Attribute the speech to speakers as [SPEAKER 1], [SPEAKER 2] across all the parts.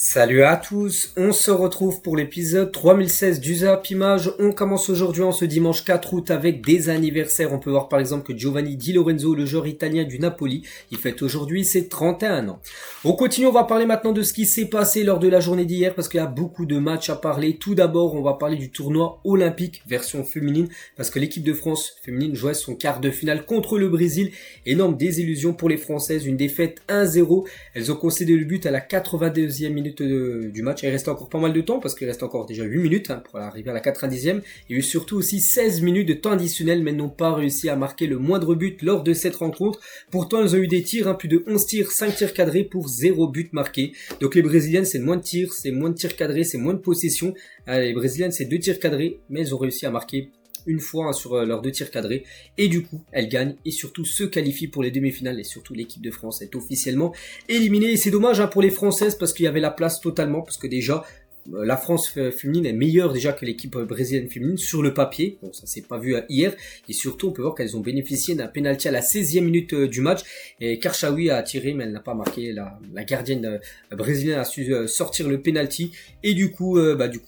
[SPEAKER 1] Salut à tous, on se retrouve pour l'épisode 3016 du Zap Image. On commence aujourd'hui en ce dimanche 4 août avec des anniversaires. On peut voir par exemple que Giovanni Di Lorenzo, le joueur italien du Napoli, il fête aujourd'hui ses 31 ans. On continue, on va parler maintenant de ce qui s'est passé lors de la journée d'hier parce qu'il y a beaucoup de matchs à parler. Tout d'abord, on va parler du tournoi olympique version féminine parce que l'équipe de France féminine jouait son quart de finale contre le Brésil. Énorme désillusion pour les Françaises, une défaite 1-0. Elles ont concédé le but à la 82e minute du match. Il reste encore pas mal de temps parce qu'il reste encore déjà 8 minutes pour arriver à la 90e. Il y a eu surtout aussi 16 minutes de temps additionnel mais n'ont pas réussi à marquer le moindre but lors de cette rencontre. Pourtant, elles ont eu des tirs, plus de 11 tirs, 5 tirs cadrés pour 0 but marqué. Donc les Brésiliennes, c'est moins de tirs, c'est moins de tirs cadrés, c'est moins de possession. Les Brésiliennes, c'est 2 tirs cadrés, mais elles ont réussi à marquer une fois sur leurs 2 tirs cadrés et du coup elles gagnent et surtout se qualifient pour les demi-finales et surtout l'équipe de France est officiellement éliminée et c'est dommage pour les Françaises parce qu'il y avait la place totalement parce que déjà la France féminine est meilleure déjà que l'équipe brésilienne féminine sur le papier. Bon, ça s'est pas vu hier. Et surtout, on peut voir qu'elles ont bénéficié d'un penalty à la 16e minute du match. Et Karchaoui a tiré, mais elle n'a pas marqué. La gardienne brésilienne a su sortir le penalty. Et du coup,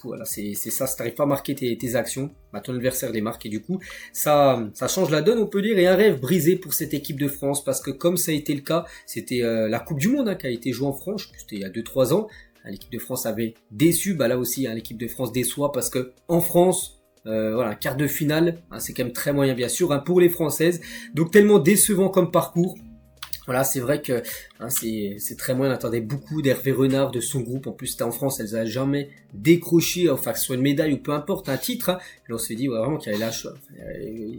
[SPEAKER 1] voilà, c'est ça. Si t'arrives pas à marquer tes actions, ton adversaire les marque. Et du coup, ça change la donne, on peut dire. Et un rêve brisé pour cette équipe de France. Parce que comme ça a été le cas, c'était la Coupe du Monde qui a été jouée en France. C'était il y a 2-3 ans. L'équipe de France avait déçu, là aussi l'équipe de France déçoit parce que en France, quart de finale, c'est quand même très moyen bien sûr pour les Françaises, donc tellement décevant comme parcours. Voilà, c'est vrai que c'est très moyen. On attendait beaucoup d'Hervé Renard, de son groupe. En plus, c'était en France, elles n'avaient jamais décroché, que ce soit une médaille ou peu importe, un titre. Et on s'est dit vraiment qu'il y avait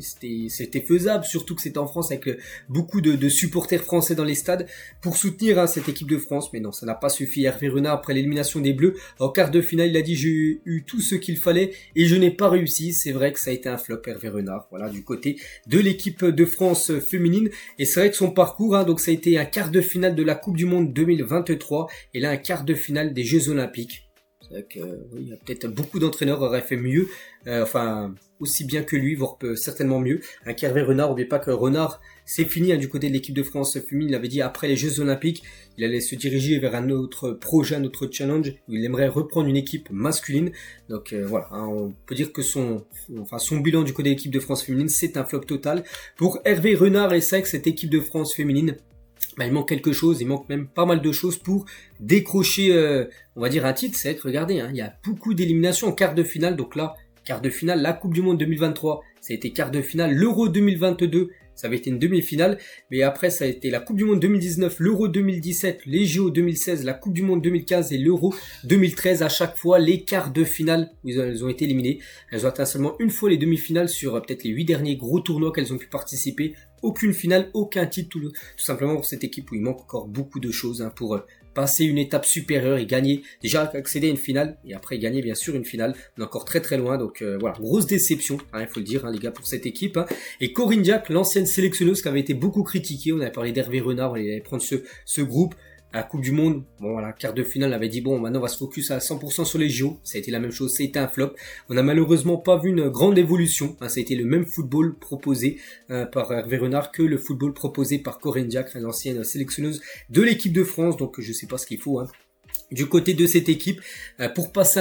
[SPEAKER 1] c'était faisable, surtout que c'était en France avec beaucoup de supporters français dans les stades pour soutenir cette équipe de France. Mais non, ça n'a pas suffi. Hervé Renard, après l'élimination des Bleus, en quart de finale, il a dit j'ai eu tout ce qu'il fallait et je n'ai pas réussi. C'est vrai que ça a été un flop, Hervé Renard. Voilà, du côté de l'équipe de France féminine. Et c'est vrai que son parcours, donc ça a été un quart de finale de la Coupe du Monde 2023 et là un quart de finale des Jeux Olympiques. C'est vrai que il y a peut-être beaucoup d'entraîneurs auraient fait mieux, aussi bien que lui, voire certainement mieux. Un Hervé Renard, n'oubliez pas que Renard, c'est fini du côté de l'équipe de France féminine. Il avait dit après les Jeux Olympiques, il allait se diriger vers un autre projet, un autre challenge où il aimerait reprendre une équipe masculine. Donc voilà, on peut dire que son bilan du côté de l'équipe de France féminine, c'est un flop total. Pour Hervé Renard et c'est que cette équipe de France féminine, il manque quelque chose, il manque même pas mal de choses pour décrocher, on va dire un titre. C'est vrai que regardez, il y a beaucoup d'éliminations en quart de finale. Donc là, quart de finale, la Coupe du Monde 2023, ça a été quart de finale. L'Euro 2022, ça avait été une demi-finale. Mais après, ça a été la Coupe du Monde 2019, l'Euro 2017, les JO 2016, la Coupe du Monde 2015 et l'Euro 2013. À chaque fois, les quarts de finale où elles ont été éliminées. Elles ont atteint seulement une fois les demi-finales sur peut-être les 8 derniers gros tournois qu'elles ont pu participer. Aucune finale, aucun titre, tout simplement pour cette équipe où il manque encore beaucoup de choses pour passer une étape supérieure et gagner, déjà accéder à une finale et après gagner bien sûr une finale. On est encore très très loin, donc voilà, grosse déception, il faut le dire les gars pour cette équipe. Et Corinne Diacre, l'ancienne sélectionneuse qui avait été beaucoup critiquée, on avait parlé d'Hervé Renard, on allait prendre ce groupe. À la Coupe du Monde, quart de finale, on avait dit maintenant on va se focus à 100% sur les JO. Ça a été la même chose, ça a été un flop. On n'a malheureusement pas vu une grande évolution. Ça a été le même football proposé par Hervé Renard que le football proposé par Corinne Diacre, l'ancienne sélectionneuse de l'équipe de France. Donc je sais pas ce qu'il faut du côté de cette équipe pour passer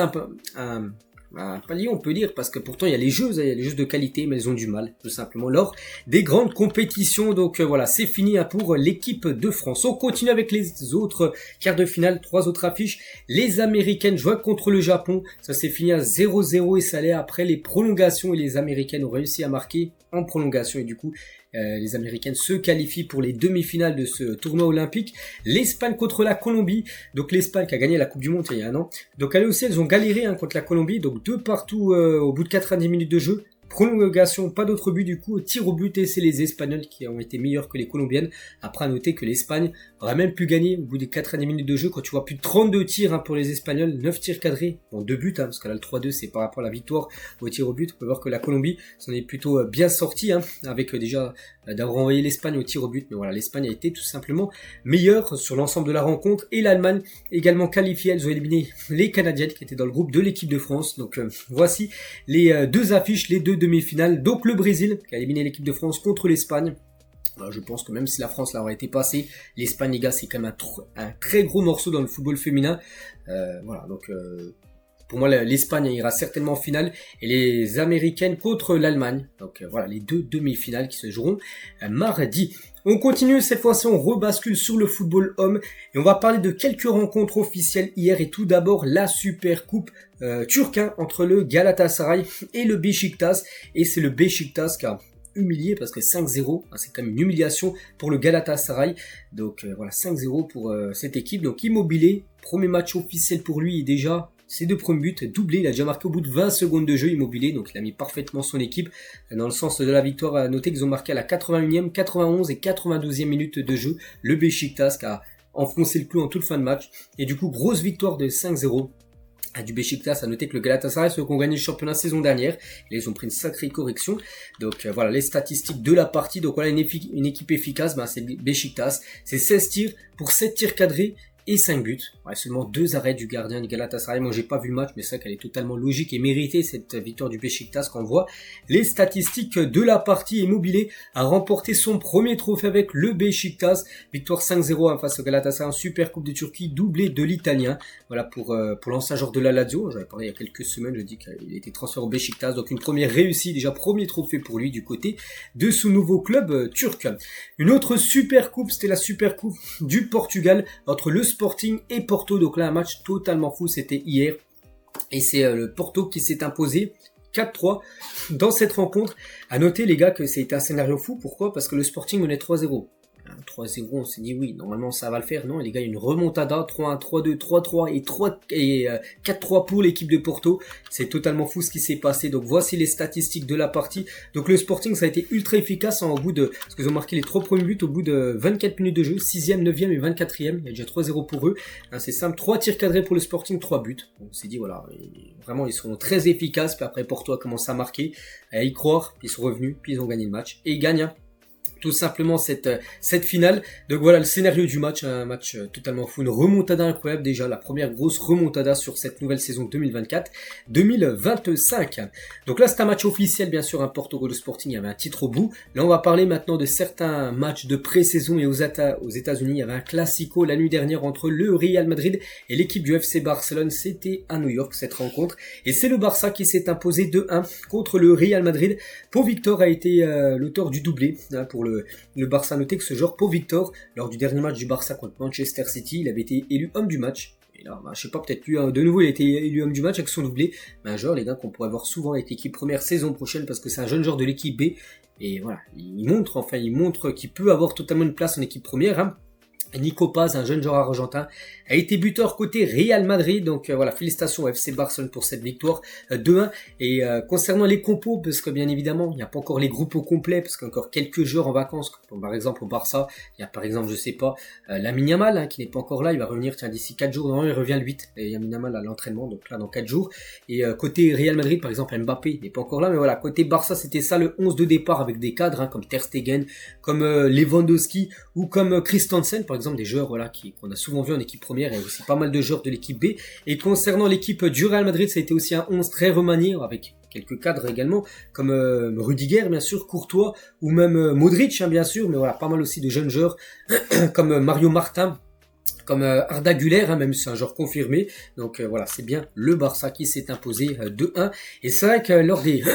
[SPEAKER 1] un palier, on peut dire, parce que pourtant il y a les jeux de qualité, mais elles ont du mal, tout simplement, lors des grandes compétitions. Donc voilà, c'est fini pour l'équipe de France. On continue avec les autres quarts de finale, 3 autres affiches. Les Américaines jouent contre le Japon, ça s'est fini à 0-0 et ça allait après les prolongations et les Américaines ont réussi à marquer en prolongation et du coup les Américaines se qualifient pour les demi-finales de ce tournoi olympique. L'Espagne contre la Colombie, donc l'Espagne qui a gagné la Coupe du Monde il y a un an, donc elles ont galéré contre la Colombie, donc 2 partout au bout de 90 minutes de jeu. Prolongation, pas d'autre but du coup, tir au but et c'est les Espagnols qui ont été meilleurs que les Colombiennes. Après à noter que l'Espagne aurait même pu gagner au bout des 90 minutes de jeu quand tu vois plus de 32 tirs pour les Espagnols, 9 tirs cadrés, 2 buts parce que là le 3-2 c'est par rapport à la victoire au tir au but. On peut voir que la Colombie s'en est plutôt bien sortie avec déjà d'avoir envoyé l'Espagne au tir au but. Mais voilà, l'Espagne a été tout simplement meilleure sur l'ensemble de la rencontre et l'Allemagne également qualifiée. Elles ont éliminé les Canadiennes qui étaient dans le groupe de l'équipe de France. Donc voici les deux affiches, les deux demi-finales. Donc le Brésil qui a éliminé l'équipe de France contre l'Espagne. Je pense que même si la France l'aurait été passée, l'Espagne, les gars, c'est quand même un très gros morceau dans le football féminin. Voilà, donc pour moi, l'Espagne ira certainement en finale et les Américaines contre l'Allemagne. Donc voilà, les deux demi-finales qui se joueront mardi. On continue, cette fois-ci on rebascule sur le football homme et on va parler de quelques rencontres officielles hier et tout d'abord la Super Coupe turque entre le Galatasaray et le Beşiktaş et c'est le Beşiktaş qui a humilié parce que 5-0, c'est quand même une humiliation pour le Galatasaray. Donc voilà, 5-0 pour cette équipe. Donc Immobilier, premier match officiel pour lui et déjà ses 2 premiers buts doublés, il a déjà marqué au bout de 20 secondes de jeu Immobilier, donc il a mis parfaitement son équipe dans le sens de la victoire. À noter qu'ils ont marqué à la 81e, 91 et 92e minute de jeu, le Beşiktaş qui a enfoncé le clou en toute fin de match et du coup grosse victoire de 5-0. Du Beşiktaş, à noter que le Galatasaray, ceux qui ont gagné le championnat saison dernière, et ils ont pris une sacrée correction. Donc voilà les statistiques de la partie. Donc voilà une équipe efficace, c'est le Beşiktaş. C'est 16 tirs pour 7 tirs cadrés et 5 buts. Ouais, seulement 2 arrêts du gardien du Galatasaray. Moi j'ai pas vu le match, mais c'est vrai qu'elle est totalement logique et méritée cette victoire du Beşiktaş quand on voit les statistiques de la partie. Immobilier a remporté son premier trophée avec le Beşiktaş. Victoire 5-0 face au Galatasaray en Super Coupe de Turquie, doublé de l'Italien. Voilà pour l'ancien joueur de la Lazio. J'avais parlé il y a quelques semaines, je dis qu'il était transféré au Beşiktaş. Donc une première réussite, déjà premier trophée pour lui du côté de ce nouveau club turc. Une autre Super Coupe, c'était la Super Coupe du Portugal entre le Sporting et Porto. Donc là un match totalement fou, c'était hier et c'est le Porto qui s'est imposé 4-3 dans cette rencontre. À noter les gars que c'était un scénario fou. Pourquoi? Parce que le Sporting menait 3-0. 3-0, on s'est dit oui, normalement ça va le faire. Non, les gars, il y a une remontada, 3-1, 3-2, 3-3 et 4-3 pour l'équipe de Porto. C'est totalement fou ce qui s'est passé. Donc voici les statistiques de la partie. Donc le Sporting, ça a été ultra efficace au bout de, parce qu'ils ont marqué les 3 premiers buts au bout de 24 minutes de jeu, 6e, 9e et 24e. Il y a déjà 3-0 pour eux. C'est simple, 3 tirs cadrés pour le Sporting, 3 buts. On s'est dit voilà, vraiment ils sont très efficaces. Puis après Porto a commencé à marquer, à y croire, puis ils sont revenus, puis ils ont gagné le match. Et ils gagnent tout simplement cette finale. Donc voilà le scénario du match, un match totalement fou, une remontada incroyable déjà, la première grosse remontada sur cette nouvelle saison 2024-2025. Donc là c'est un match officiel bien sûr, un Porto le Sporting, il y avait un titre au bout. Là on va parler maintenant de certains matchs de pré-saison et aux États-Unis, il y avait un classico la nuit dernière entre le Real Madrid et l'équipe du FC Barcelone. C'était à New York cette rencontre et c'est le Barça qui s'est imposé 2-1 contre le Real Madrid. Pau Victor a été l'auteur du doublé pour le Barça. Noté que ce joueur Pau Victor, lors du dernier match du Barça contre Manchester City, il avait été élu homme du match. Et là, je sais pas, peut-être lui, de nouveau, il a été élu homme du match avec son doublé. Mais un joueur, les gars, qu'on pourrait voir souvent avec l'équipe première saison prochaine parce que c'est un jeune joueur de l'équipe B. Et voilà, il montre qu'il peut avoir totalement une place en équipe première. Nico Paz, un jeune joueur argentin, a été buteur côté Real Madrid. Donc voilà, félicitations au FC Barcelone pour cette victoire 2-1. Et concernant les compos, parce que bien évidemment, il n'y a pas encore les groupes au complet, parce qu'il y a encore quelques joueurs en vacances. Comme par exemple au Barça, il y a par exemple, je sais pas, Lamine Yamal qui n'est pas encore là. Il va revenir d'ici 4 jours. Non, il revient le 8. Et Lamine Yamal à l'entraînement, donc là dans 4 jours. Et côté Real Madrid, par exemple, Mbappé n'est pas encore là. Mais voilà, côté Barça, c'était ça le 11 de départ avec des cadres comme Ter Stegen, comme Lewandowski ou comme Christensen, par exemple, des joueurs qu'on a souvent vu en équipe première et aussi pas mal de joueurs de l'équipe B. Et concernant l'équipe du Real Madrid, ça a été aussi un 11 très remanié avec quelques cadres également comme Rudiger bien sûr, Courtois ou même Modric bien sûr, mais voilà, pas mal aussi de jeunes joueurs comme Mario Martin, comme Arda Güler, même si c'est un joueur confirmé. Donc voilà, c'est bien le Barça qui s'est imposé 2-1. Et c'est vrai que lors des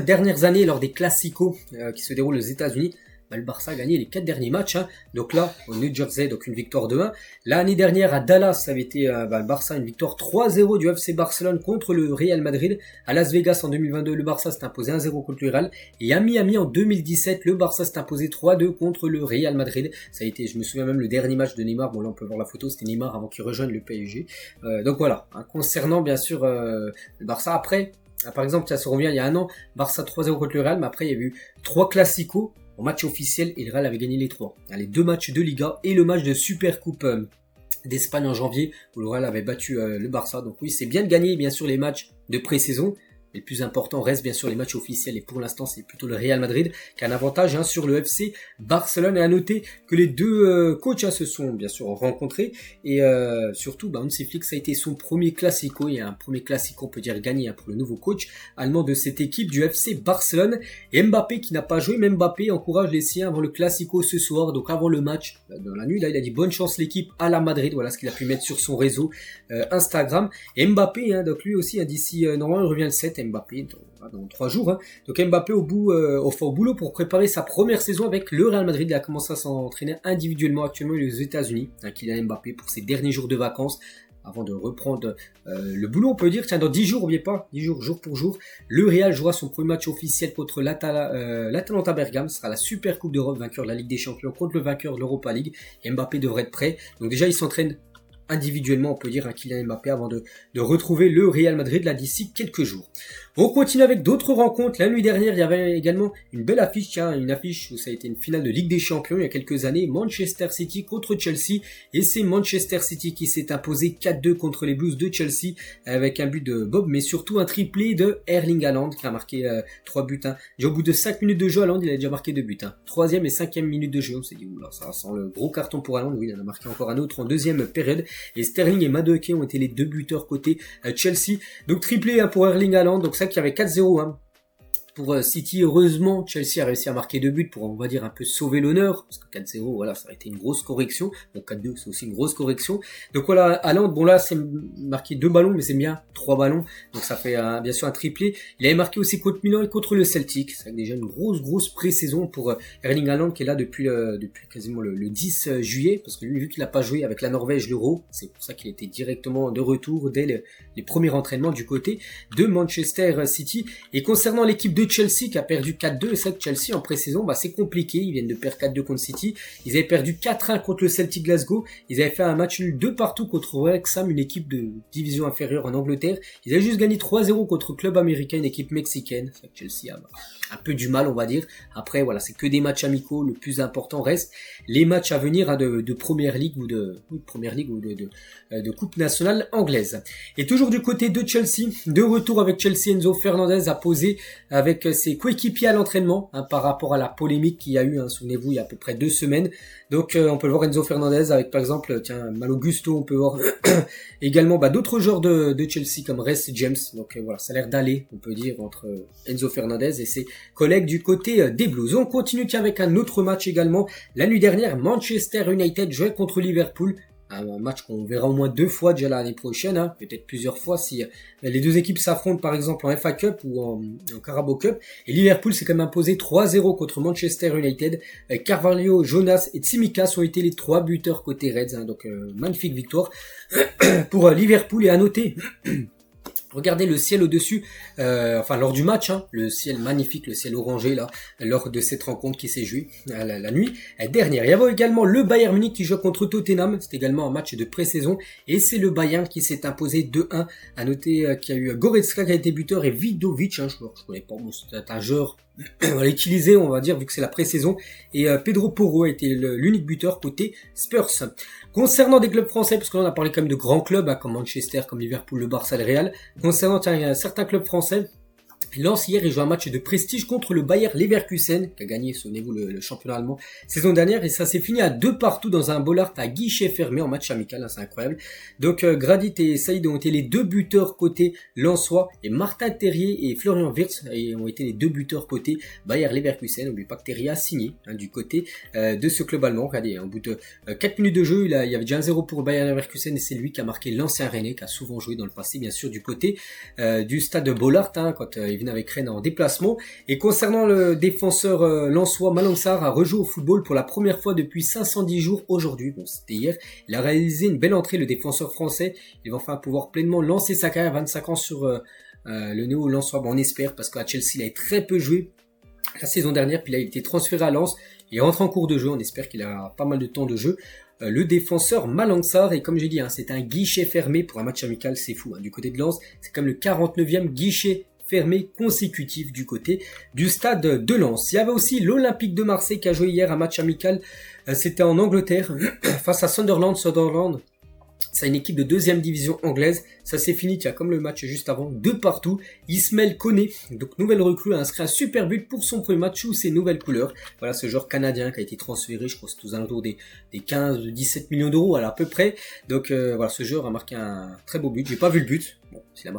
[SPEAKER 1] dernières années, lors des classicos qui se déroulent aux États-Unis, le Barça a gagné les 4 derniers matchs. Donc là, au New Jersey, donc une victoire 2-1. L'année dernière, à Dallas, ça avait été le Barça, une victoire 3-0 du FC Barcelone contre le Real Madrid. À Las Vegas, en 2022, le Barça s'est imposé 1-0 contre le Real. Et à Miami, en 2017, le Barça s'est imposé 3-2 contre le Real Madrid. Ça a été, je me souviens même, le dernier match de Neymar. Bon, là, on peut voir la photo, c'était Neymar avant qu'il rejoigne le PSG. Donc voilà, concernant bien sûr le Barça. Après, par exemple, ça se revient il y a un an, Barça 3-0 contre le Real, mais après, il y a eu 3 classicos au match officiel et le Real avait gagné les 3. Les 2 matchs de Liga et le match de Super Coupe d'Espagne en janvier où le Real avait battu le Barça. Donc oui, c'est bien de gagner bien sûr les matchs de pré-saison, Mais le plus important reste bien sûr les matchs officiels et pour l'instant c'est plutôt le Real Madrid qui a un avantage sur le FC Barcelone. Et à noter que les deux coachs se sont bien sûr rencontrés et surtout Hansi Flick ça a été son premier classico et un premier classico on peut dire gagné pour le nouveau coach allemand de cette équipe du FC Barcelone. Et Mbappé qui n'a pas joué, mais Mbappé encourage les siens avant le classico ce soir, donc avant le match dans la nuit là il a dit bonne chance l'équipe à la Madrid, voilà ce qu'il a pu mettre sur son réseau Instagram. Et Mbappé donc lui aussi d'ici normalement il revient le 7 Mbappé dans 3 jours donc Mbappé au boulot pour préparer sa première saison avec le Real Madrid. Il a commencé à s'entraîner individuellement actuellement aux États-Unis, Kylian Mbappé pour ses derniers jours de vacances avant de reprendre le boulot, on peut dire. Tiens, dans 10 jours, n'oubliez pas, 10 jours, jour pour jour, le Real jouera son premier match officiel contre l'Atalanta Bergame. Ce sera la Super Coupe d'Europe, vainqueur de la Ligue des Champions contre le vainqueur de l'Europa League. Et Mbappé devrait être prêt. Donc déjà, il s'entraîne individuellement, on peut dire, Kylian Mbappé avant de retrouver le Real Madrid là d'ici quelques jours. On continue avec d'autres rencontres. La nuit dernière, il y avait également une belle affiche, une affiche où ça a été une finale de Ligue des Champions il y a quelques années, Manchester City contre Chelsea, et c'est Manchester City qui s'est imposé 4-2 contre les Blues de Chelsea avec un but de Bob, mais surtout un triplé de Erling Haaland qui a marqué 3 buts. Et au bout de 5 minutes de jeu, Haaland il a déjà marqué 2 buts. 3e et 5e minute de jeu, on s'est dit oula, ça sent le gros carton pour Haaland. Oui, il en a marqué encore un autre en deuxième période. Et Sterling et Madueke ont été les deux buteurs côté Chelsea. Donc triplé pour Erling Haaland, donc ça qui avait 4-0 pour City. Heureusement, Chelsea a réussi à marquer 2 buts pour, on va dire, un peu sauver l'honneur, parce que 4-0, voilà, ça a été une grosse correction. Donc 4-2, c'est aussi une grosse correction. Donc voilà, Haaland, bon là, c'est marqué 2 ballons, mais c'est bien 3 ballons. Donc ça fait bien sûr un triplé. Il avait marqué aussi contre Milan et contre le Celtic. C'est déjà une grosse pré-saison pour Erling Haaland, qui est là depuis quasiment le 10 juillet, parce que lui, vu qu'il n'a pas joué avec la Norvège l'Euro, c'est pour ça qu'il était directement de retour dès les premiers entraînements du côté de Manchester City. Et concernant l'équipe de Chelsea qui a perdu 4-2, et ça que Chelsea en pré-saison c'est compliqué, ils viennent de perdre 4-2 contre City, ils avaient perdu 4-1 contre le Celtic Glasgow, ils avaient fait un match nul 2 partout contre Wrexham, une équipe de division inférieure en Angleterre, ils avaient juste gagné 3-0 contre Club Américain, une équipe mexicaine. Ça que Chelsea a un peu du mal on va dire, après voilà c'est que des matchs amicaux, le plus important reste les matchs à venir de Première Ligue ou de Coupe nationale anglaise. Et toujours du côté de Chelsea, de retour avec Chelsea, Enzo Fernandez a posé avec ses coéquipiers à l'entraînement par rapport à la polémique qu'il y a eu, souvenez-vous, il y a à peu près 2 semaines. Donc on peut le voir Enzo Fernandez avec par exemple Malo Gusto, on peut voir également d'autres joueurs de Chelsea comme Reece James. Donc voilà, ça a l'air d'aller, on peut dire, entre Enzo Fernandez et ses collègues du côté des Blues. On continue avec un autre match également. La nuit dernière, Manchester United jouait contre Liverpool. Un match qu'on verra au moins 2 fois déjà l'année prochaine, peut-être plusieurs fois si les deux équipes s'affrontent par exemple en FA Cup ou en Carabao Cup. Et Liverpool s'est quand même imposé 3-0 contre Manchester United. Carvalho, Jonas et Tsimikas ont été les 3 buteurs côté Reds, donc magnifique victoire pour Liverpool. Et à noter regardez le ciel au-dessus, lors du match, le ciel magnifique, le ciel orangé là, lors de cette rencontre qui s'est jouée la nuit dernière. Il y avait également le Bayern Munich qui joue contre Tottenham, c'est également un match de pré-saison, et c'est le Bayern qui s'est imposé 2-1. À noter qu'il y a eu Goretzka qui a été buteur et Vidovic, je connais pas, c'est un joueur on va l'utiliser, on va dire, vu que c'est la pré-saison. Et Pedro Porro a été l'unique buteur côté Spurs. Concernant des clubs français, parce que là on a parlé quand même de grands clubs, comme Manchester, comme Liverpool, le Barça, le Real. Concernant certains clubs français, Lens hier, il joue un match de prestige contre le Bayer Leverkusen, qui a gagné, souvenez-vous, le championnat allemand saison dernière, et ça s'est fini à 2 partout dans un Bollard à guichet fermé en match amical, c'est incroyable. Donc Gradit et Saïd ont été les 2 buteurs côté lensois, et Martin Terrier et Florian Wirtz ont été les 2 buteurs côté Bayer Leverkusen. N'oubliez pas que Terrier a signé du côté de ce club allemand. Regardez, au bout de 4 minutes de jeu, il y avait déjà un 0 pour Bayer Leverkusen, et c'est lui qui a marqué l'ancien Rennais, qui a souvent joué dans le passé, bien sûr, du côté du stade de Bollard, quand il venait avec Rennes en déplacement. Et concernant le défenseur lensois, Malang Sarr a rejoué au football pour la première fois depuis 510 jours aujourd'hui. Bon, c'était hier. Il a réalisé une belle entrée, le défenseur français. Il va enfin pouvoir pleinement lancer sa carrière à 25 ans sur le néo-lensois. Bon, on espère, parce qu'à Chelsea, il a très peu joué la saison dernière, puis là, il a été transféré à Lens. Il rentre en cours de jeu, on espère qu'il a pas mal de temps de jeu. Le défenseur Malang Sarr, et comme j'ai dit, c'est un guichet fermé pour un match amical, c'est fou. Du côté de Lens, c'est comme le 49e guichet fermé consécutif du côté du stade de Lens. Il y avait aussi l'Olympique de Marseille qui a joué hier un match amical, c'était en Angleterre, face à Sunderland C'est une équipe de deuxième division anglaise. Ça s'est fini, tiens, comme le match juste avant, 2-2. Ismaël Koné, donc nouvelle recrue, a inscrit un super but pour son premier match sous ses nouvelles couleurs. Voilà ce joueur canadien qui a été transféré, je crois que c'est aux alentours des 15-17 millions d'euros, à peu près. Donc voilà, ce joueur a marqué un très beau but. J'ai pas vu le but. Bon, c'est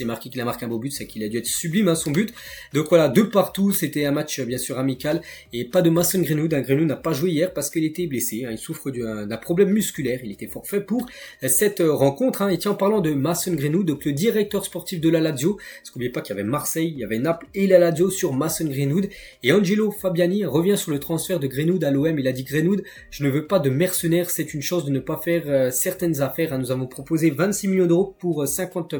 [SPEAKER 1] marqué qu'il a marqué un beau but, c'est qu'il a dû être sublime, hein, son but. Donc voilà, 2-2, c'était un match bien sûr amical. Et pas de Mason Greenwood. Greenwood n'a pas joué hier parce qu'il était blessé. Il souffre d'un problème musculaire. Il était forfait pour cette rencontre. Et tiens, en parlant de Mason Greenwood, donc le directeur sportif de la Lazio, parce qu'oubliez pas qu'il y avait Marseille, il y avait Naples et la Lazio sur Mason Greenwood. Et Angelo Fabiani revient sur le transfert de Greenwood à l'OM. Il a dit: Greenwood, je ne veux pas de mercenaires, c'est une chance de ne pas faire certaines affaires. Nous avons proposé 26 millions d'euros pour 50%.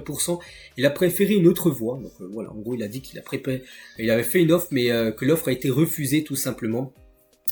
[SPEAKER 1] Il a préféré une autre voie. Donc voilà, en gros, il a dit qu'il avait fait une offre, mais que l'offre a été refusée tout simplement.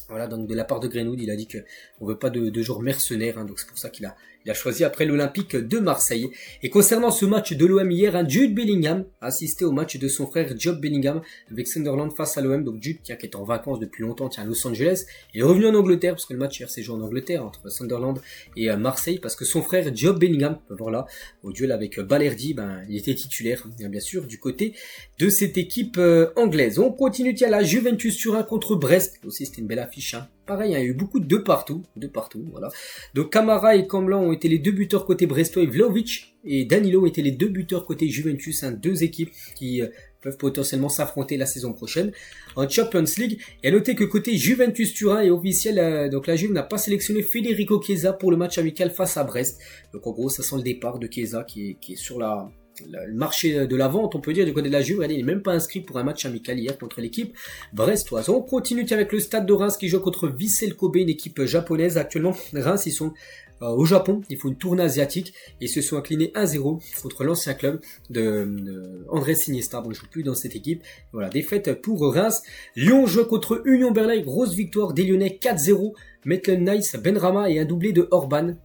[SPEAKER 1] Voilà, donc de la part de Greenwood, il a dit qu'on veut pas de joueurs mercenaires, donc c'est pour ça qu'il a choisi après l'Olympique de Marseille. Et concernant ce match de l'OM hier, Jude Bellingham a assisté au match de son frère Job Bellingham avec Sunderland face à l'OM. Donc Jude, qui est en vacances depuis longtemps, à Los Angeles, il est revenu en Angleterre parce que le match hier s'est joué en Angleterre entre Sunderland et Marseille, parce que son frère Job Bellingham, voilà, au duel avec Balerdi, il était titulaire, bien sûr, du côté de cette équipe anglaise. On continue, la Juventus Turin contre Brest. Aussi, c'était une belle affiche. Pareil, il y a eu beaucoup de partout, voilà. Donc Camara et Camblan ont été les deux buteurs côté brestois, et Vlahovic et Danilo ont été les deux buteurs côté Juventus, deux équipes qui peuvent potentiellement s'affronter la saison prochaine en Champions League. Et à noter que côté Juventus Turin est officiel, donc la Juve n'a pas sélectionné Federico Chiesa pour le match amical face à Brest. Donc en gros, ça sent le départ de Chiesa qui est sur le marché de la vente, on peut dire, du côté de la Juve. Regardez, il n'est même pas inscrit pour un match amical hier contre l'équipe brestoise. On continue avec le Stade de Reims qui joue contre Vissel Kobe, une équipe japonaise. Actuellement, Reims, ils sont au Japon, il faut une tournée asiatique, et se sont inclinés 1-0 contre l'ancien club de Andrés Iniesta. Bon, je ne joue plus dans cette équipe. Voilà, défaite pour Reims. Lyon joue contre Union Berlin, grosse victoire des Lyonnais 4-0. Maitland Nice, Benrahma et un doublé de Orban.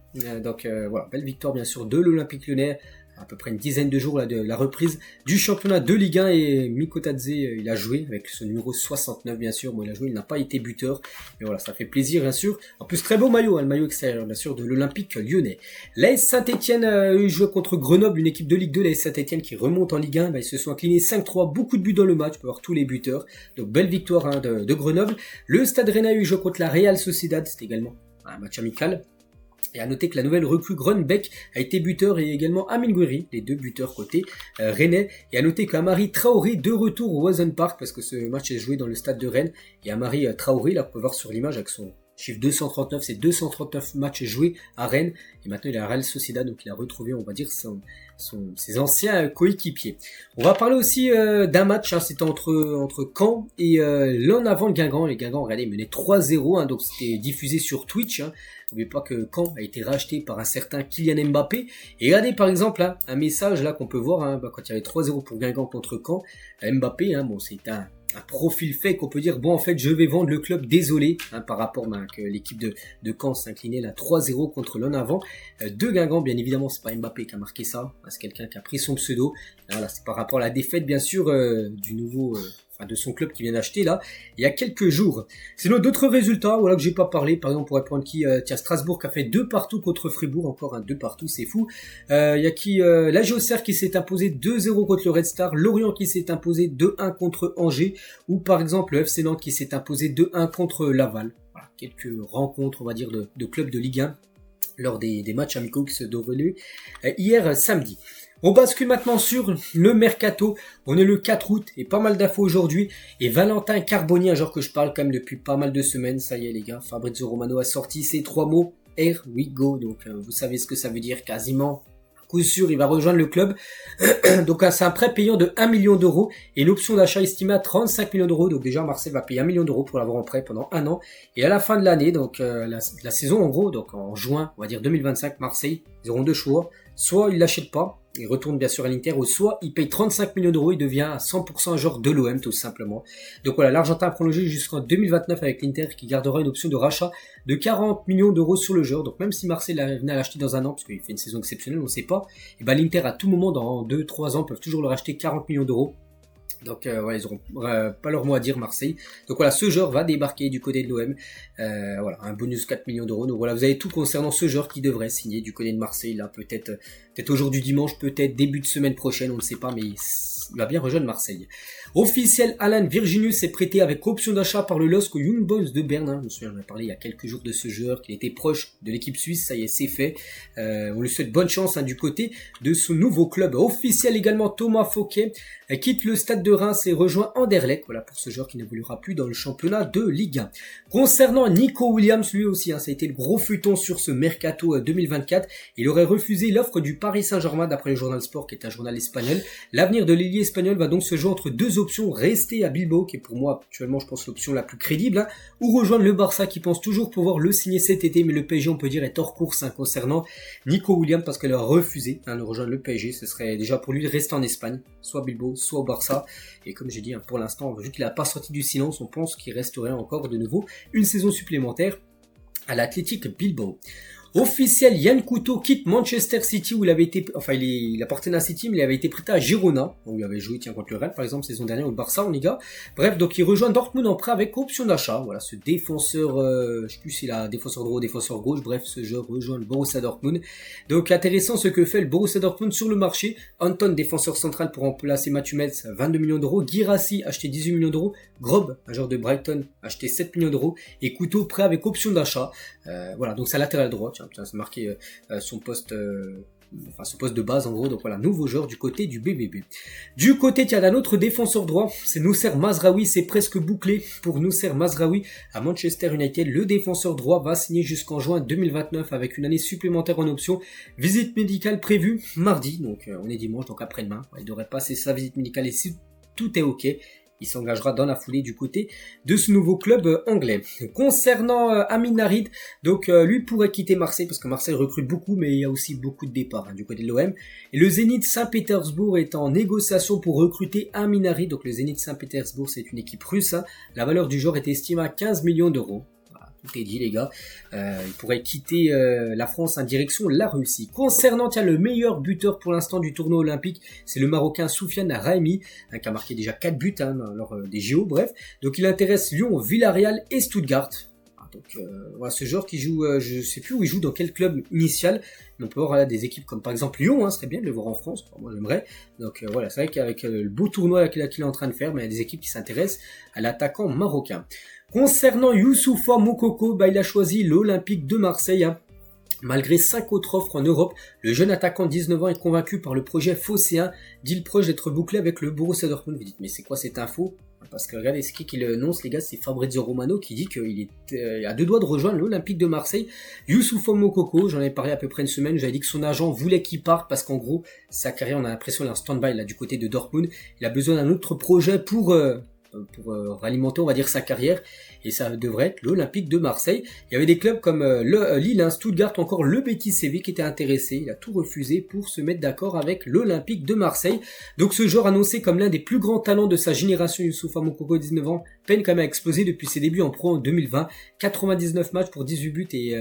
[SPEAKER 1] Donc voilà, belle victoire bien sûr de l'Olympique Lyonnais. À peu près une dizaine de jours là, de la reprise du championnat de Ligue 1, et Mikotadze, il a joué avec son numéro 69 bien sûr. Bon, il a joué, il n'a pas été buteur, mais voilà, ça fait plaisir bien sûr. En plus, très beau maillot, le maillot extérieur bien sûr de l'Olympique Lyonnais. L'AS Saint-Etienne joue contre Grenoble, une équipe de Ligue 2, l'AS Saint-Etienne qui remonte en Ligue 1. Ils se sont inclinés 5-3, beaucoup de buts dans le match, on peut voir tous les buteurs. Donc belle victoire de Grenoble. Le Stade Rennais joue contre la Real Sociedad, c'était également un match amical. Et à noter que la nouvelle recrue Grunbeck a été buteur, et également Amin Gouiri, les deux buteurs côté rennais. Et à noter qu'Amari Traoré de retour au Oazen Park, parce que ce match est joué dans le stade de Rennes. Et Amari Traoré, là on peut voir sur l'image avec son chiffre 239, c'est 239 matchs joués à Rennes. Et maintenant il est à Real Sociedad, donc il a retrouvé, on va dire, ses anciens coéquipiers. On va parler aussi d'un match, c'était entre Caen et l'en avant Guingamp. Les Guingamp, regardez, menaient 3-0, donc c'était diffusé sur Twitch. N'oubliez pas que Caen a été racheté par un certain Kylian Mbappé. Et regardez par exemple un message là qu'on peut voir, quand il y avait 3-0 pour Guingamp contre Caen. Mbappé, c'est un profil fake, on peut dire, bon en fait je vais vendre le club, désolé, par rapport que l'équipe de Caen s'inclinait là 3-0 contre l'en avant de Guingamp. Bien évidemment c'est pas Mbappé qui a marqué ça, c'est quelqu'un qui a pris son pseudo. Voilà, c'est par rapport à la défaite bien sûr du nouveau de son club qui vient d'acheter là il y a quelques jours. Sinon d'autres résultats voilà que j'ai pas parlé, par exemple on pourrait prendre Strasbourg qui a fait 2-2 contre Fribourg, encore un 2-2, c'est fou. Il y a la Auxerre qui s'est imposé 2-0 contre le Red Star, Lorient qui s'est imposé 2-1 contre Angers, ou par exemple le FC Nantes qui s'est imposé 2-1 contre Laval. Voilà, quelques rencontres on va dire de clubs de Ligue 1 lors des matchs amicaux qui se déroulaient hier samedi. On bascule maintenant sur le mercato. On est le 4 août et pas mal d'infos aujourd'hui. Et Valentin Carboni, un joueur que je parle quand même depuis pas mal de semaines. Ça y est les gars, Fabrizio Romano a sorti ces 3 mots. Here we go. Donc vous savez ce que ça veut dire quasiment. À coup sûr, il va rejoindre le club. Donc c'est un prêt payant de 1 million d'euros et une option d'achat estimée à 35 millions d'euros. Donc déjà Marseille va payer 1 million d'euros pour l'avoir en prêt pendant 1 an. Et à la fin de l'année, donc la saison en gros, donc en juin, on va dire 2025, Marseille, ils auront deux choix. Soit ils l'achètent pas, il retourne bien sûr à l'Inter, ou soit il paye 35 millions d'euros, il devient à 100% un joueur de l'OM tout simplement. Donc voilà, l'Argentin a prolongé jusqu'en 2029 avec l'Inter qui gardera une option de rachat de 40 millions d'euros sur le joueur. Donc même si Marseille venait à l'acheter dans un an, parce qu'il fait une saison exceptionnelle, on ne sait pas, et l'Inter à tout moment dans 2-3 ans peuvent toujours le racheter 40 millions d'euros. Donc voilà, ils auront pas leur mot à dire, Marseille. Donc voilà, ce joueur va débarquer du côté de l'OM. Voilà, un bonus 4 millions d'euros. Donc voilà, vous avez tout concernant ce joueur qui devrait signer du côté de Marseille. Là, peut-être aujourd'hui dimanche, peut-être début de semaine prochaine, on ne sait pas, mais il va bien rejoindre Marseille. Officiel, Alan Virginius est prêté avec option d'achat par le LOSC Young Boys de Berne. Je me souviens, j'en ai parlé il y a quelques jours de ce joueur qui était proche de l'équipe suisse. Ça y est, c'est fait. On lui souhaite bonne chance du côté de ce nouveau club. Officiel également, Thomas Fouquet quitte le stade de Reims et rejoint Anderlecht. Voilà pour ce joueur qui n'évoluera plus dans le championnat de Ligue 1. Concernant Nico Williams, lui aussi, ça a été le gros feuilleton sur ce mercato 2024. Il aurait refusé l'offre du Paris Saint-Germain d'après le journal Sport, qui est un journal espagnol. L'avenir de l'ailier espagnol va donc se jouer entre deux options: rester à Bilbao, qui est pour moi actuellement, je pense, l'option la plus crédible, ou rejoindre le Barça, qui pense toujours pouvoir le signer cet été, mais le PSG, on peut dire, est hors course concernant Nico Williams, parce qu'elle a refusé de rejoindre le PSG. Ce serait déjà pour lui de rester en Espagne, soit Bilbao, soit au Barça. Et comme j'ai dit, pour l'instant, vu qu'il n'a pas sorti du silence, on pense qu'il resterait encore de nouveau une saison supplémentaire à l'Athletic Bilbao. Officiel, Yann Couto quitte Manchester City où il avait été, enfin il appartenait à City mais il avait été prêté à Girona où il avait joué contre le Real par exemple saison dernière ou le Barça en Liga. Bref, donc il rejoint Dortmund en prêt avec option d'achat. Voilà, ce défenseur, je sais plus s'il a défenseur droit ou défenseur gauche, bref, ce joueur rejoint le Borussia Dortmund. Donc intéressant ce que fait le Borussia Dortmund sur le marché. Anton, défenseur central pour remplacer Mathieu Metz, 22 millions d'euros. Guirassy, acheté 18 millions d'euros. Grob, un joueur de Brighton, acheté 7 millions d'euros. Et Couto prêt avec option d'achat. Voilà, donc c'est latéral droit. C'est marqué son poste son poste de base en gros. Donc voilà, nouveau joueur du côté du BBB. Du côté d'un autre défenseur droit, c'est Noussair Mazraoui. C'est presque bouclé pour Noussair Mazraoui à Manchester United. Le défenseur droit va signer jusqu'en juin 2029 avec une année supplémentaire en option. Visite médicale prévue mardi, donc on est dimanche, donc après-demain. Il devrait passer sa visite médicale et si tout est ok, il s'engagera dans la foulée du côté de ce nouveau club anglais. Concernant Amin Harid, donc lui pourrait quitter Marseille parce que Marseille recrute beaucoup, mais il y a aussi beaucoup de départs du côté de l'OM. Et le Zénith Saint-Pétersbourg est en négociation pour recruter Amin Harid. Donc le Zénith Saint-Pétersbourg, c'est une équipe russe. La valeur du joueur est estimée à 15 millions d'euros. Tout est dit les gars, il pourrait quitter la France en direction la Russie. Concernant le meilleur buteur pour l'instant du tournoi olympique, c'est le Marocain Soufiane Raimi, qui a marqué déjà 4 buts lors des JO, bref. Donc il intéresse Lyon, Villarreal et Stuttgart. Donc voilà, ce joueur qui joue, je sais plus où il joue, dans quel club initial, mais on peut voir des équipes comme par exemple Lyon, ce serait bien de le voir en France, moi j'aimerais. Donc voilà, c'est vrai qu'avec le beau tournoi qu'il est en train de faire, mais il y a des équipes qui s'intéressent à l'attaquant marocain. Concernant Youssoufa Moukoko, il a choisi l'Olympique de Marseille. Malgré 5 autres offres en Europe, le jeune attaquant de 19 ans est convaincu par le projet phocéen, deal proche d'être bouclé avec le Borussia Dortmund. Vous dites, mais c'est quoi cette info? Parce que regardez, c'est qui l'annonce, les gars, c'est Fabrizio Romano qui dit qu'il est à 2 doigts de rejoindre l'Olympique de Marseille. Youssoufa Moukoko, j'en avais parlé à peu près une semaine, j'avais dit que son agent voulait qu'il parte parce qu'en gros, sa carrière, on a l'impression, il est en stand-by là du côté de Dortmund. Il a besoin d'un autre projet pour alimenter, on va dire, sa carrière, et ça devrait être l'Olympique de Marseille. Il y avait des clubs comme Lille, Stuttgart, encore le Betis Séville qui était intéressé. Il a tout refusé pour se mettre d'accord avec l'Olympique de Marseille. Donc ce joueur annoncé comme l'un des plus grands talents de sa génération, Youssoufa Moukoko, 19 ans, peine quand même à exploser depuis ses débuts en pro en 2020. 99 matchs pour 18 buts et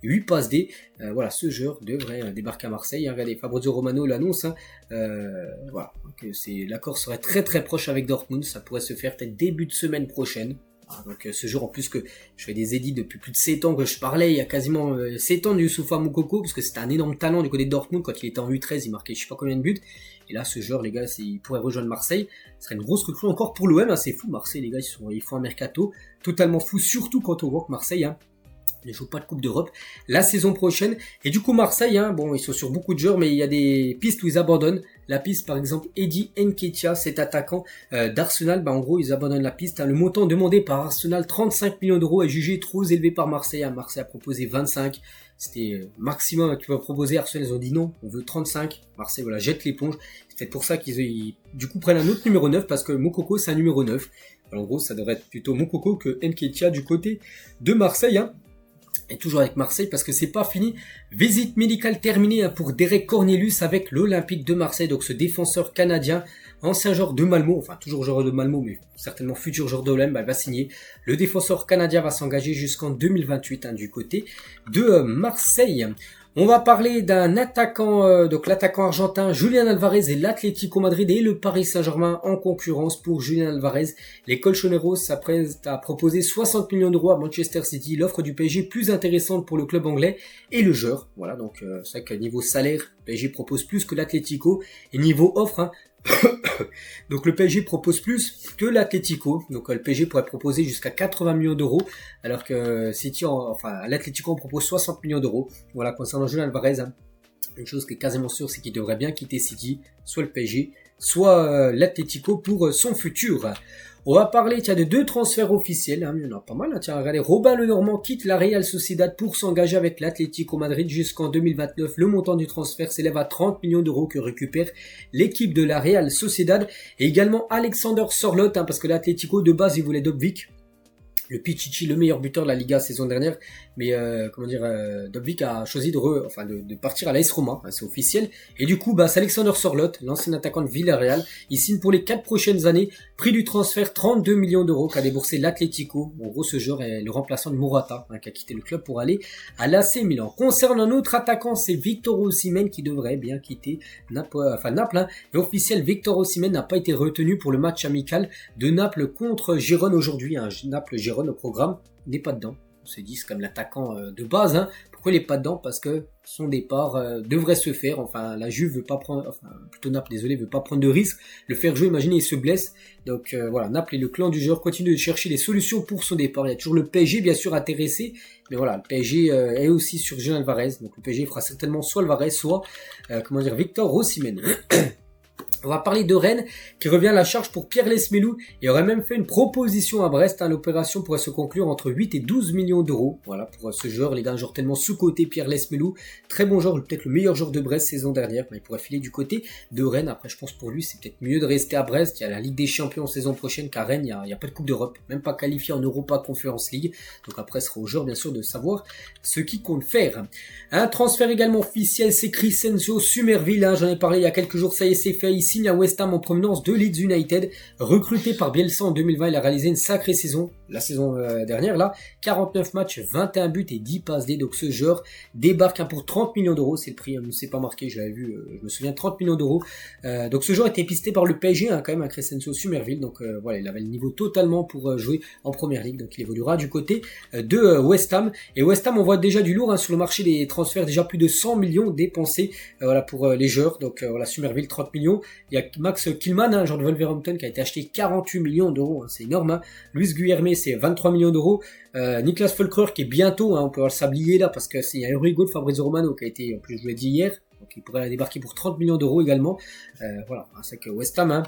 [SPEAKER 1] 8 passes D. Voilà, ce joueur devrait débarquer à Marseille. Regardez, Fabrizio Romano l'annonce. Voilà, donc l'accord serait très très proche avec Dortmund. Ça pourrait se faire peut-être début de semaine prochaine. Donc ce jour, en plus que je fais des édits depuis plus de 7 ans que je parlais, il y a quasiment 7 ans de Youssoufa Moukoko, parce que c'était un énorme talent du côté de Dortmund. Quand il était en U13, il marquait je sais pas combien de buts. Et là, ce joueur, les gars, il pourrait rejoindre Marseille. Ce serait une grosse recrue encore pour l'OM. C'est fou, Marseille, les gars, ils font un mercato totalement fou, surtout quand on voit que Marseille ne joue pas de Coupe d'Europe la saison prochaine. Et du coup, Marseille, bon, ils sont sur beaucoup de joueurs, mais il y a des pistes où ils abandonnent. La piste, par exemple, Eddie Nketiah, cet attaquant d'Arsenal, en gros, ils abandonnent la piste. Le montant demandé par Arsenal, 35 millions d'euros, est jugé trop élevé par Marseille. Marseille a proposé 25. C'était maximum qu'ils peuvent proposer. Arsenal, ils ont dit non, on veut 35. Marseille, voilà, jette l'éponge. C'est peut-être pour ça qu'ils du coup prennent un autre numéro 9, parce que Moukoko, c'est un numéro 9. Alors, en gros, ça devrait être plutôt Moukoko que Nketiah du côté de Marseille, Et toujours avec Marseille parce que c'est pas fini. Visite médicale terminée pour Derek Cornelius avec l'Olympique de Marseille. Donc ce défenseur canadien, ancien joueur de Malmo, enfin toujours joueur de Malmo, mais certainement futur joueur de l'OM, va signer. Le défenseur canadien va s'engager jusqu'en 2028 du côté de Marseille. On va parler d'un attaquant, donc l'attaquant argentin Julián Álvarez et l'Atlético Madrid et le Paris Saint-Germain en concurrence pour Julián Álvarez. Les Colchoneros s'apprêtent à proposer 60 millions d'euros à Manchester City, l'offre du PSG plus intéressante pour le club anglais et le joueur. Voilà, donc c'est vrai que niveau salaire, le PSG propose plus que l'Atlético et niveau offre, hein, donc le PSG propose plus que l'Atlético, donc le PSG pourrait proposer jusqu'à 80 millions d'euros, alors que l'Atlético en propose 60 millions d'euros. Voilà, concernant Julián Álvarez, hein, une chose qui est quasiment sûre, c'est qu'il devrait bien quitter City, soit le PSG, soit l'Atlético pour son futur. On va parler de deux transferts officiels, hein, il y en a pas mal. Hein, tiens, regardez, Robin Lenormand quitte la Real Sociedad pour s'engager avec l'Atlético Madrid jusqu'en 2029. Le montant du transfert s'élève à 30 millions d'euros que récupère l'équipe de la Real Sociedad. Et également Alexander Sørloth, hein, parce que l'Atlético de base il voulait Dovbyk, le Pichichi, le meilleur buteur de la Liga saison dernière, mais Dovbyk a choisi de partir à l'AS Roma, hein, c'est officiel, et du coup c'est Alexander Sørloth, l'ancien attaquant de Villarreal, il signe pour les 4 prochaines années, prix du transfert 32 millions d'euros qu'a déboursé l'Atlético. En gros, ce joueur est le remplaçant de Morata, hein, qui a quitté le club pour aller à l'AC Milan. Concernant un autre attaquant, c'est Victor Osimhen qui devrait bien quitter Naples, hein, et officiel, Victor Osimhen n'a pas été retenu pour le match amical de Naples contre Gérone aujourd'hui, hein, Naples-Gérone au programme, il n'est pas dedans. On se dit c'est comme l'attaquant de base, hein. Pourquoi il n'est pas dedans? Parce que son départ devrait se faire, enfin la Juve veut pas prendre, Naples, désolé, veut pas prendre de risque, le faire jouer, imaginez il se blesse, donc voilà, Naples et le clan du joueur continuent de chercher des solutions pour son départ. Il y a toujours le PSG bien sûr intéressé, mais voilà, le PSG est aussi sur Julián Álvarez, donc le PSG fera certainement soit Álvarez, soit Victor Osimhen. On va parler de Rennes qui revient à la charge pour Pierre Lesmelou et aurait même fait une proposition à Brest. Hein, l'opération pourrait se conclure entre 8 et 12 millions d'euros. Voilà pour ce joueur, les gars, un joueur tellement sous-coté, Pierre Lesmelou. Très bon joueur, peut-être le meilleur joueur de Brest saison dernière. Mais il pourrait filer du côté de Rennes. Après, je pense pour lui, c'est peut-être mieux de rester à Brest. Il y a la Ligue des Champions saison prochaine qu'à Rennes, il n'y a pas de Coupe d'Europe, même pas qualifié en Europa Conference League. Donc après, ce sera au joueur bien sûr de savoir ce qu'il compte faire. Un transfert également officiel, c'est Crescencio Summerville. Hein, j'en ai parlé il y a quelques jours, ça y est, c'est fait. Il signe à West Ham en provenance de Leeds United. Recruté par Bielsa en 2020, il a réalisé une sacrée saison. La saison dernière, là, 49 matchs, 21 buts et 10 passes D. Donc ce joueur débarque pour 30 millions d'euros. C'est le prix, ne s'est pas marqué, je l'avais vu, je me souviens, 30 millions d'euros. Donc ce joueur était pisté par le PSG, hein, quand même, à Crescencio Summerville. Donc voilà, il avait le niveau totalement pour jouer en première ligue. Donc il évoluera du côté de West Ham. Et West Ham, on voit déjà du lourd, hein, sur le marché des transferts, déjà plus de 100 millions dépensés voilà, pour les joueurs. Donc voilà, Summerville, 30 millions. Il y a Max Kilman, un joueur de Wolverhampton, qui a été acheté 48 millions d'euros. Hein, c'est énorme. Hein. Luis Guilherme, c'est 23 millions d'euros. Niklas Füllkrug qui est bientôt, hein, on peut avoir le sablier là parce que c'est un Eurigo de Fabrizio Romano qui a été, en plus je vous l'ai dit hier, donc il pourrait la débarquer pour 30 millions d'euros également. Voilà, c'est que West Ham, hein,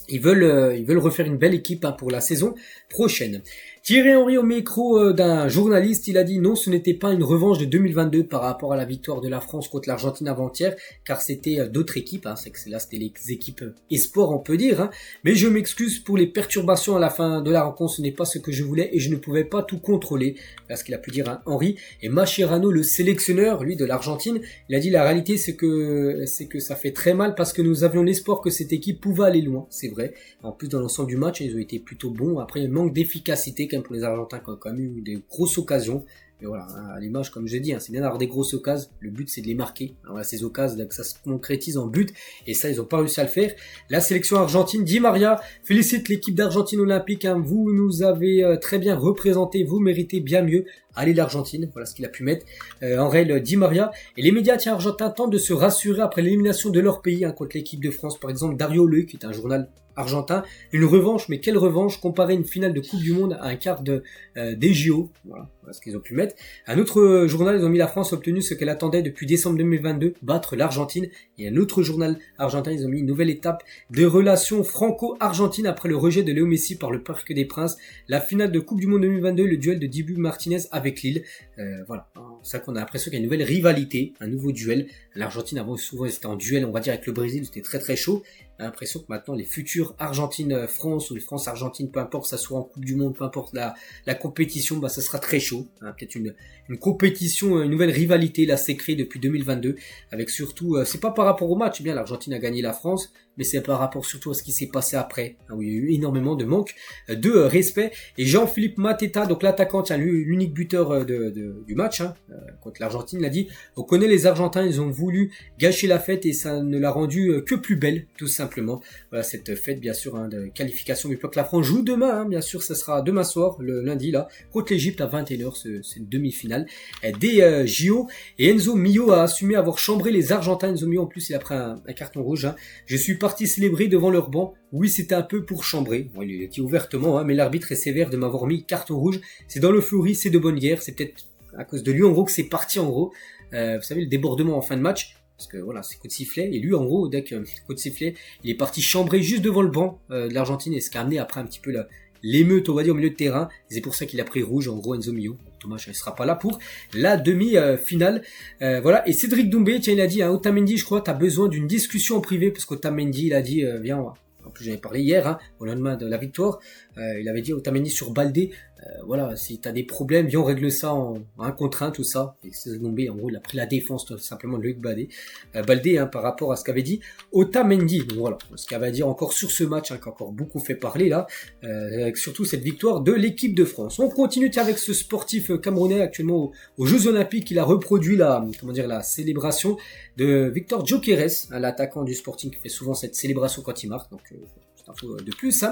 [SPEAKER 1] ils veulent refaire une belle équipe, hein, pour la saison prochaine. Thierry Henry au micro d'un journaliste, il a dit non, ce n'était pas une revanche de 2022 par rapport à la victoire de la France contre l'Argentine avant-hier, car c'était d'autres équipes, hein, c'est que là c'était les équipes espoirs on peut dire, hein, mais je m'excuse pour les perturbations à la fin de la rencontre, ce n'est pas ce que je voulais et je ne pouvais pas tout contrôler, là ce qu'il a pu dire, hein, Henry. Et Mascherano, le sélectionneur, lui de l'Argentine, il a dit la réalité c'est que ça fait très mal parce que nous avions l'espoir que cette équipe pouvait aller loin, c'est vrai. En plus dans l'ensemble du match ils ont été plutôt bons, après il y a un manque d'efficacité pour les Argentins qui ont quand même eu des grosses occasions. Mais voilà, hein, à l'image, comme je dis, hein, c'est bien d'avoir des grosses occasions. Le but, c'est de les marquer. Alors, là, ces occasions, là, que ça se concrétise en but. Et ça, ils n'ont pas réussi à le faire. La sélection argentine, Di Maria félicite l'équipe d'Argentine olympique. Hein. Vous nous avez très bien représenté. Vous méritez bien mieux. Allez l'Argentine, voilà ce qu'il a pu mettre en réel Di Maria. Et les médias argentins tentent de se rassurer après l'élimination de leur pays, hein, contre l'équipe de France. Par exemple, Dario Le, qui est un journal argentin, une revanche, mais quelle revanche, comparer une finale de Coupe du Monde à un quart des JO, voilà ce qu'ils ont pu mettre. Un autre journal, ils ont mis la France a obtenu ce qu'elle attendait depuis décembre 2022, battre l'Argentine. Et un autre journal argentin, ils ont mis une nouvelle étape des relations franco-argentines après le rejet de Léo Messi par le Parc des Princes. La finale de Coupe du Monde 2022, le duel de Dibu Martinez avec Lille. Voilà, c'est ça qu'on a l'impression qu'il y a une nouvelle rivalité, un nouveau duel. L'Argentine avant souvent c'était en duel, on va dire avec le Brésil, c'était très très chaud. J'ai l'impression que maintenant les futures Argentine-France ou les France-Argentine, peu importe, ça soit en Coupe du Monde, peu importe la compétition, ça sera très chaud. Peut-être une compétition, une nouvelle rivalité là s'est créée depuis 2022, avec surtout, c'est pas par rapport au match, bien l'Argentine a gagné la France, mais c'est par rapport surtout à ce qui s'est passé après, où il y a eu énormément de manque de respect. Et Jean-Philippe Mateta, donc l'attaquant, l'unique buteur du match contre l'Argentine, l'a dit: on connaît les Argentins, ils ont voulu gâcher la fête et ça ne l'a rendu que plus belle, tout simplement. Voilà, cette fête, bien sûr, de qualification du peuple. La France joue demain, bien sûr, ça sera demain soir, le lundi, là, contre l'Égypte à 21h, c'est une demi-finale des JO. Et Enzo Mio a assumé avoir chambré les Argentins. Enzo Mio, en plus, il a pris un carton rouge. Je suis parti célébrer devant leur banc. Oui, c'était un peu pour chambrer. Bon, il l'a dit ouvertement, mais l'arbitre est sévère de m'avoir mis carton rouge. C'est dans l'euphorie, c'est de bonne guerre. C'est peut-être à cause de lui, en gros, que c'est parti, en gros. Vous savez, le débordement en fin de match. Parce que voilà, c'est coup de sifflet. Et lui, en gros, dès que coup de sifflet, il est parti chambrer juste devant le banc de l'Argentine. Et ce qui a amené après un petit peu l'émeute, on va dire, au milieu de terrain. C'est pour ça qu'il a pris rouge, en gros, Enzo Mio. Dommage, il sera pas là pour la demi-finale. Voilà. Et Cédric Doumbé, tiens, il a dit à Otamendi, je crois, t'as besoin d'une discussion en privé, parce qu'Otamendi, il a dit, viens, en plus j'avais parlé hier, au lendemain de la victoire, il avait dit à Otamendi sur Baldé, voilà, si t'as des problèmes, viens on règle ça en 1 contre 1, tout ça. Et Cédric Doumbé, en gros, il a pris la défense tout simplement de Loïc Baldé, par rapport à ce qu'avait dit Otamendi. Donc voilà, ce qu'il avait à dire encore sur ce match, qui a encore beaucoup fait parler là, avec surtout cette victoire de l'équipe de France. On continue avec ce sportif camerounais actuellement aux Jeux Olympiques. Il a reproduit la célébration de Victor Gyökeres, l'attaquant du Sporting qui fait souvent cette célébration quand il marque. Donc info de plus.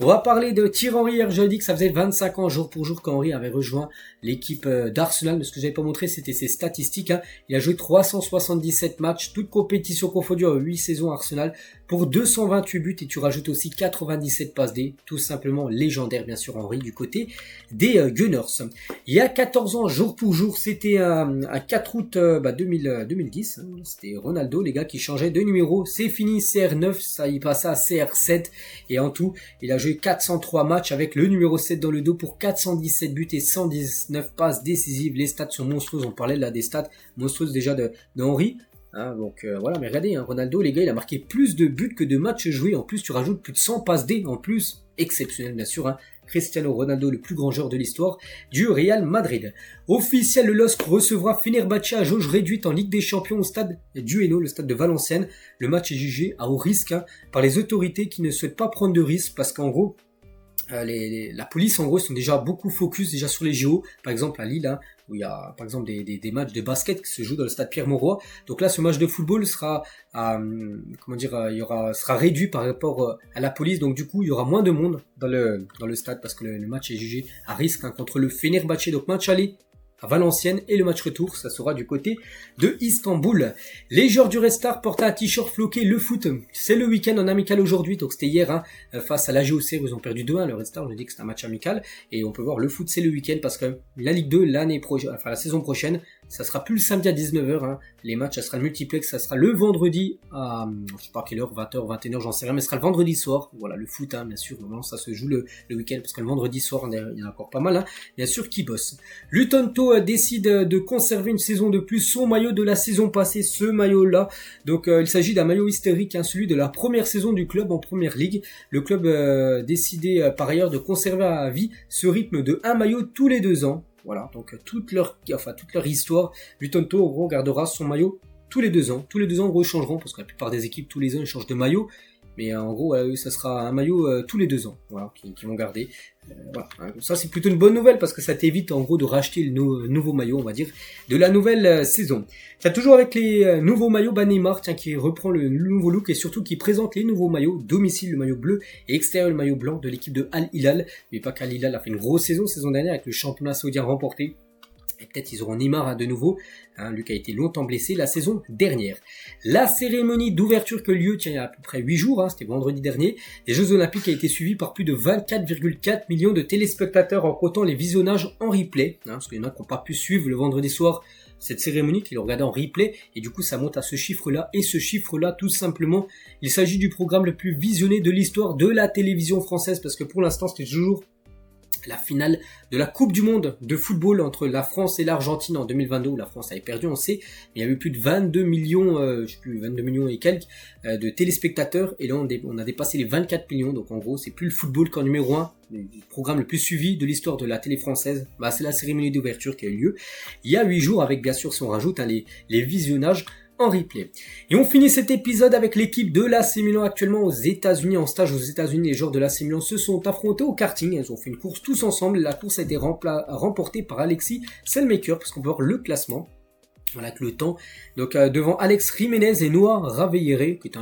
[SPEAKER 1] On va parler de Thierry Henry. Hier, je dis que ça faisait 25 ans jour pour jour qu'Henry avait rejoint l'équipe d'Arsenal. Mais ce que j'avais pas montré, c'était ses statistiques. Il a joué 377 matchs, toutes compétitions confondues, 8 saisons à Arsenal, pour 228 buts. Et tu rajoutes aussi 97 passes D. Tout simplement légendaire, bien sûr, Henry, du côté des Gunners. Il y a 14 ans, jour pour jour, c'était un 4 août 2010. C'était Ronaldo, les gars, qui changeait de numéro. C'est fini, CR9, ça y passe à CR7. Et en tout, il a joué 403 matchs avec le numéro 7 dans le dos pour 417 buts et 119 passes décisives. Les stats sont monstrueuses. On parlait là des stats monstrueuses déjà de Henry. Donc voilà, mais regardez, Ronaldo, les gars, il a marqué plus de buts que de matchs joués. En plus, tu rajoutes plus de 100 passes D. En plus, exceptionnel bien sûr. Cristiano Ronaldo, le plus grand joueur de l'histoire du Real Madrid. Officiel, le LOSC recevra Fenerbahçe à jauge réduite en Ligue des Champions au stade du Hainaut, le stade de Valenciennes. Le match est jugé à haut risque par les autorités qui ne souhaitent pas prendre de risques parce qu'en gros, la police en gros sont déjà beaucoup focus déjà sur les JO, par exemple à Lille, où il y a par exemple des matchs de basket qui se jouent dans le stade Pierre-Mauroy. Donc là, ce match de football sera sera réduit par rapport à la police. Donc du coup, il y aura moins de monde dans le stade parce que le match est jugé à risque contre le Fenerbahçe. Donc match aller à Valenciennes et le match retour, ça sera du côté de Istanbul. Les joueurs du Red Star portent un t-shirt floqué le foot. C'est le week-end en amical aujourd'hui, donc c'était hier face à la GOC, ils ont perdu 2-1. Le Red Star, je dis que c'est un match amical et on peut voir le foot c'est le week-end parce que la Ligue 2 la saison prochaine, ça sera plus le samedi à 19h. Les matchs, ça sera le multiplex, ça sera le vendredi à, je sais pas à quelle heure, 20h, 21h, j'en sais rien, mais ce sera le vendredi soir. Voilà, le foot, bien sûr, normalement ça se joue le week-end parce que le vendredi soir, il y en a encore pas mal, bien sûr, qui bossent. Lutonto décide de conserver une saison de plus son maillot de la saison passée, ce maillot-là. Donc, il s'agit d'un maillot historique, celui de la première saison du club en première ligue. Le club décidé par ailleurs de conserver à vie ce rythme de un maillot tous les 2 ans. Voilà, donc toute leur histoire, Lutonto en gros gardera son maillot tous les 2 ans. Tous les 2 ans, en gros, ils changeront parce que la plupart des équipes tous les ans ils changent de maillot. Mais en gros, ça sera un maillot tous les 2 ans, voilà, qui vont garder. Voilà. Ça c'est plutôt une bonne nouvelle parce que ça t'évite en gros de racheter le nouveau maillot, on va dire, de la nouvelle saison. Tiens, toujours avec les nouveaux maillots, Neymar, qui reprend le nouveau look et surtout qui présente les nouveaux maillots, domicile le maillot bleu et extérieur le maillot blanc de l'équipe de Al Hilal. Mais pas qu'Al Hilal a fait une grosse saison dernière avec le championnat saoudien remporté. Et peut-être ils auront Neymar de nouveau, lui qui a été longtemps blessé la saison dernière. La cérémonie d'ouverture que lieu, il y a à peu près 8 jours, c'était vendredi dernier, les Jeux Olympiques a été suivi par plus de 24,4 millions de téléspectateurs en comptant les visionnages en replay, parce qu'il y en a qui n'ont pas pu suivre le vendredi soir cette cérémonie, qui l'ont regardé en replay, et du coup ça monte à ce chiffre-là, et ce chiffre-là, tout simplement, il s'agit du programme le plus visionné de l'histoire de la télévision française, parce que pour l'instant c'était toujours la finale de la Coupe du Monde de football entre la France et l'Argentine en 2022 où la France avait perdu, on sait, mais il y avait plus de 22 millions, 22 millions et quelques de téléspectateurs et là on a dépassé les 24 millions, donc en gros c'est plus le football qu'en numéro 1, le programme le plus suivi de l'histoire de la télé française, c'est la cérémonie d'ouverture qui a eu lieu il y a 8 jours avec bien sûr si on rajoute les visionnages en replay. Et on finit cet épisode avec l'équipe de l'AC Milan actuellement aux États-Unis, en stage aux États-Unis. Les joueurs de l'AC Milan se sont affrontés au karting. Ils ont fait une course tous ensemble. La course a été remportée par Alexis Selmaker, parce qu'on peut voir le classement. Voilà, avec le temps. Donc devant Alex Jiménez et Noah Raveiere, qui est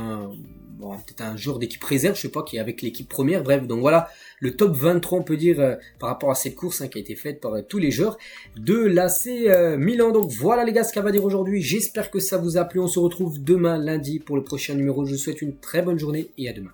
[SPEAKER 1] peut-être un joueur d'équipe réserve, je sais pas, qui est avec l'équipe première. Bref, donc voilà, le top 23, on peut dire, par rapport à cette course qui a été faite par tous les joueurs de l'AC Milan. Donc voilà les gars, ce qu'on va dire aujourd'hui. J'espère que ça vous a plu. On se retrouve demain lundi pour le prochain numéro. Je vous souhaite une très bonne journée et à demain.